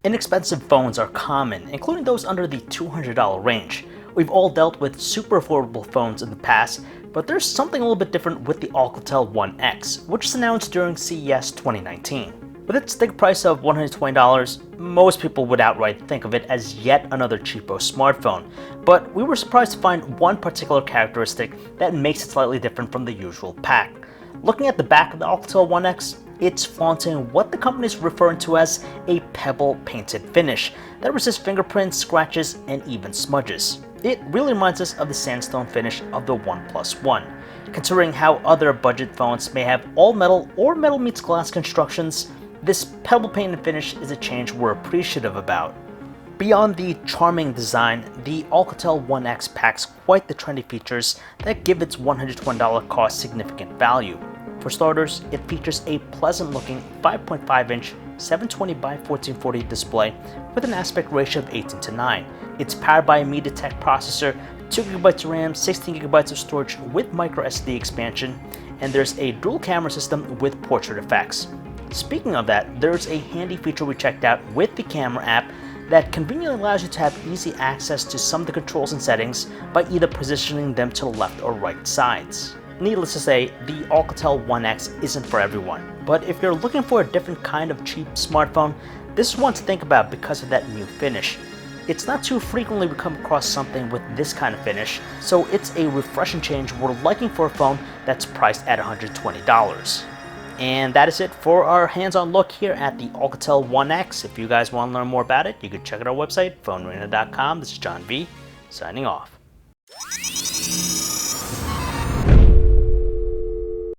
Inexpensive phones are common, including those under the $200 range. We've all dealt with super affordable phones in the past, but there's something a little bit different with the Alcatel One X, which was announced during CES 2019. With its stick price of $120, most people would outright think of it as yet another cheapo smartphone, but we were surprised to find one particular characteristic that makes it slightly different from the usual pack. Looking at the back of the Alcatel One X, it's flaunting what the company is referring to as a pebble painted finish that resists fingerprints, scratches, and even smudges. It really reminds us of the sandstone finish of the OnePlus One. Considering how other budget phones may have all metal or metal meets glass constructions, this pebble painted finish is a change we're appreciative about. Beyond the charming design, the Alcatel One X packs quite the trendy features that give its $120 cost significant value. For starters, it features a pleasant-looking 5.5-inch 720 by 1440 display with an aspect ratio of 18:9. It's powered by a MediaTek processor, 2GB of RAM, 16GB of storage with microSD expansion, and there's a dual camera system with portrait effects. Speaking of that, there's a handy feature we checked out with the camera app that conveniently allows you to have easy access to some of the controls and settings by either positioning them to the left or right sides. Needless to say, the Alcatel One X isn't for everyone, but if you're looking for a different kind of cheap smartphone, this is one to think about because of that new finish. It's not too frequently we come across something with this kind of finish, so it's a refreshing change we're liking for a phone that's priced at $120. And that is it for our hands-on look here at the Alcatel One X. If you guys want to learn more about it, you can check out our website, phonearena.com. This is John V, signing off.